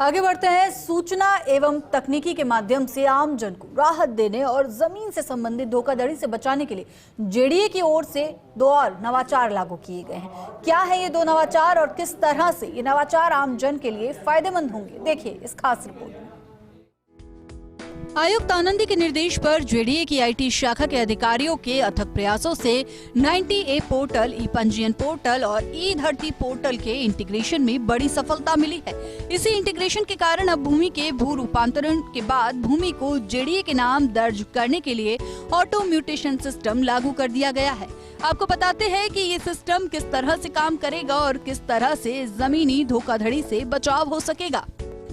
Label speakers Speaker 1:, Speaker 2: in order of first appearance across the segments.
Speaker 1: आगे बढ़ते हैं। सूचना एवं तकनीकी के माध्यम से आम जन को राहत देने और जमीन से संबंधित धोखाधड़ी से बचाने के लिए जेडीए की ओर से 2 और नवाचार लागू किए गए हैं। क्या है ये 2 नवाचार और किस तरह से ये नवाचार आम जन के लिए फायदेमंद होंगे, देखिए इस खास रिपोर्ट में। आयुक्त आनंदी के निर्देश पर जेडीए की आईटी शाखा के अधिकारियों के अथक प्रयासों से 90A पोर्टल, ई पंजीयन पोर्टल और ई धरती पोर्टल के इंटीग्रेशन में बड़ी सफलता मिली है। इसी इंटीग्रेशन के कारण अब भूमि के भू रूपांतरण के बाद भूमि को जेडीए के नाम दर्ज करने के लिए ऑटो म्यूटेशन सिस्टम लागू कर दिया गया है। आपको बताते हैं कि ये सिस्टम किस तरह से काम करेगा और किस तरह से जमीनी धोखाधड़ी से बचाव हो सकेगा।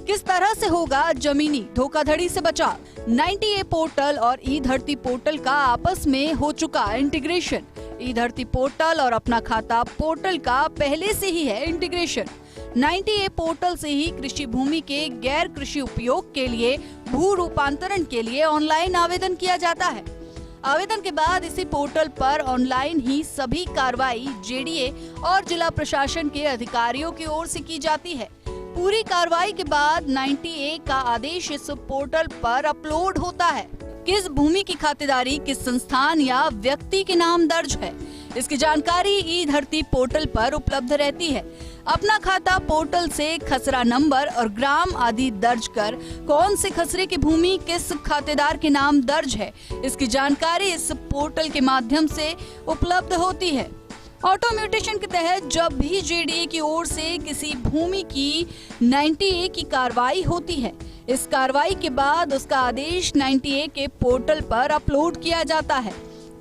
Speaker 1: किस तरह से होगा जमीनी धोखाधड़ी से बचाव। 90A पोर्टल और ई धरती पोर्टल का आपस में हो चुका इंटीग्रेशन। ई धरती पोर्टल और अपना खाता पोर्टल का पहले से ही है इंटीग्रेशन। 90A पोर्टल से ही कृषि भूमि के गैर कृषि उपयोग के लिए भू रूपांतरण के लिए ऑनलाइन आवेदन किया जाता है। आवेदन के बाद इसी पोर्टल पर ऑनलाइन ही सभी कार्रवाई जेडीए और जिला प्रशासन के अधिकारियों की ओर से की जाती है। पूरी कार्रवाई के बाद 90A का आदेश इस पोर्टल पर अपलोड होता है। किस भूमि की खातेदारी किस संस्थान या व्यक्ति के नाम दर्ज है, इसकी जानकारी ई धरती पोर्टल पर उपलब्ध रहती है। अपना खाता पोर्टल से खसरा नंबर और ग्राम आदि दर्ज कर कौन से खसरे की भूमि किस खातेदार के नाम दर्ज है, इसकी जानकारी इस पोर्टल के माध्यम से उपलब्ध होती है। ऑटो म्यूटेशन के तहत जब भी जेडीए की ओर से किसी भूमि की 90A की कार्रवाई होती है, इस कार्रवाई के बाद उसका आदेश 90A के पोर्टल पर अपलोड किया जाता है।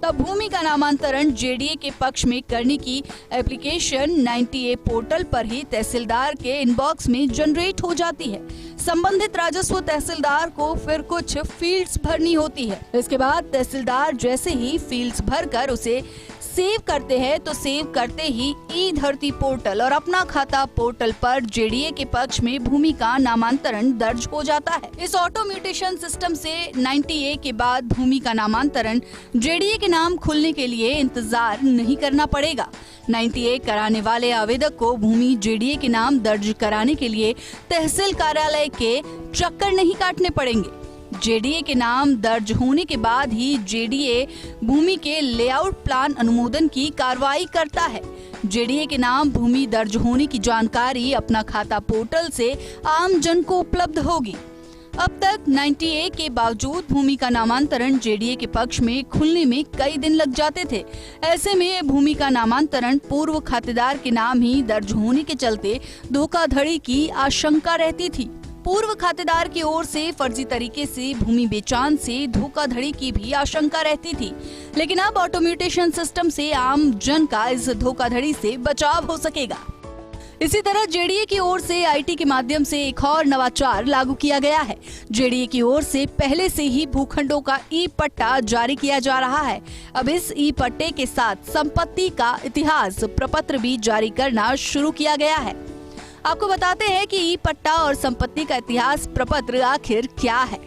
Speaker 1: तब भूमि का नामांतरण जेडीए के पक्ष में करने की एप्लीकेशन 90A पोर्टल पर ही तहसीलदार के इनबॉक्स में जनरेट हो जाती है। संबंधित राजस्व तहसीलदार को फिर कुछ फील्ड्स भरनी होती है। इसके बाद तहसीलदार जैसे ही फील्ड्स भरकर उसे सेव करते हैं तो सेव करते ही ई धरती पोर्टल और अपना खाता पोर्टल पर जेडीए के पक्ष में भूमि का नामांतरण दर्ज हो जाता है। इस ऑटो म्यूटेशन सिस्टम से 90A के बाद भूमि का नामांतरण जेडीए के नाम खुलने के लिए इंतजार नहीं करना पड़ेगा। 90A कराने वाले आवेदक को भूमि जेडीए के नाम दर्ज कराने के लिए तहसील कार्यालय के चक्कर नहीं काटने पड़ेंगे। जेडीए के नाम दर्ज होने के बाद ही जेडीए भूमि के लेआउट प्लान अनुमोदन की कार्रवाई करता है। जेडीए के नाम भूमि दर्ज होने की जानकारी अपना खाता पोर्टल से आम जन को उपलब्ध होगी। अब तक 90A के बावजूद भूमि का नामांतरण जेडीए के पक्ष में खुलने में कई दिन लग जाते थे। ऐसे में भूमि का नामांतरण पूर्व खातेदार के नाम ही दर्ज होने के चलते धोखाधड़ी की आशंका रहती थी। पूर्व खातेदार की ओर से फर्जी तरीके से भूमि बेचान से धोखाधड़ी की भी आशंका रहती थी, लेकिन अब ऑटो म्यूटेशन सिस्टम से आम जन का इस धोखाधड़ी से बचाव हो सकेगा। इसी तरह जेडीए की ओर से आईटी के माध्यम से एक और नवाचार लागू किया गया है। जेडीए की ओर से पहले से ही भूखंडों का ई पट्टा जारी किया जा रहा है। अब इस ई पट्टे के साथ संपत्ति का इतिहास प्रपत्र भी जारी करना शुरू किया गया है। आपको बताते हैं कि ई पट्टा और संपत्ति का इतिहास प्रपत्र आखिर क्या है।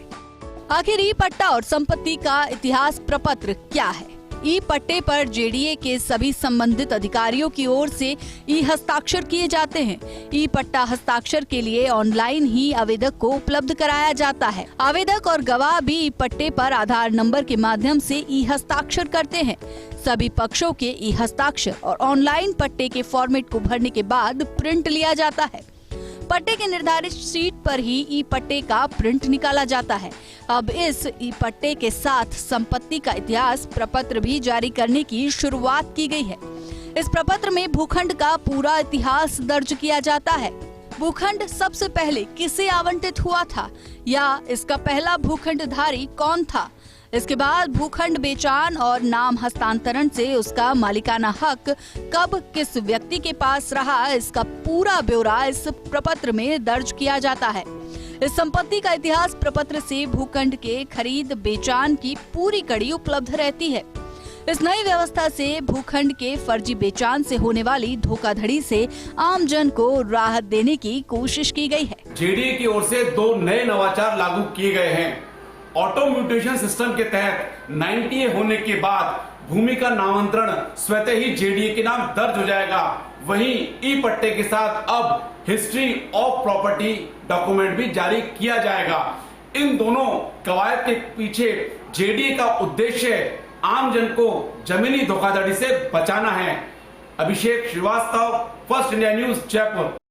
Speaker 1: आखिर ई पट्टा और संपत्ति का इतिहास प्रपत्र क्या है। ई पट्टे पर जेडीए के सभी संबंधित अधिकारियों की ओर से ई हस्ताक्षर किए जाते हैं। ई पट्टा हस्ताक्षर के लिए ऑनलाइन ही आवेदक को उपलब्ध कराया जाता है। आवेदक और गवाह भी ई पट्टे पर आधार नंबर के माध्यम से ई हस्ताक्षर करते हैं। सभी पक्षों के ई हस्ताक्षर और ऑनलाइन पट्टे के फॉर्मेट को भरने के बाद प्रिंट लिया जाता है। पट्टे के निर्धारित शीट पर ही ई पट्टे का प्रिंट निकाला जाता है। अब इस ई पट्टे के साथ संपत्ति का इतिहास प्रपत्र भी जारी करने की शुरुआत की गई है। इस प्रपत्र में भूखंड का पूरा इतिहास दर्ज किया जाता है। भूखंड सबसे पहले किसे आवंटित हुआ था या इसका पहला भूखंडधारी कौन था। इसके बाद भूखंड बेचान और नाम हस्तांतरण से उसका मालिकाना हक कब किस व्यक्ति के पास रहा, इसका पूरा ब्यौरा इस प्रपत्र में दर्ज किया जाता है। इस संपत्ति का इतिहास प्रपत्र से भूखंड के खरीद बेचान की पूरी कड़ी उपलब्ध रहती है। इस नई व्यवस्था से भूखंड के फर्जी बेचान से होने वाली धोखाधड़ी से आम जन को राहत देने की कोशिश की गई है।
Speaker 2: जेडीए की ओर से 2 नए नवाचार लागू किए गए हैं। ऑटो म्यूटेशन सिस्टम के तहत 90A होने के बाद भूमि का नामांतरण स्वतः ही जेडीए के नाम दर्ज हो जाएगा। वहीं ई पट्टे के साथ अब हिस्ट्री ऑफ प्रॉपर्टी डॉक्यूमेंट भी जारी किया जाएगा। इन दोनों कवायद के पीछे जेडीए का उद्देश्य आम जन को जमीनी धोखाधड़ी से बचाना है। Abhishek Shrivastava, First India News, Jaipur.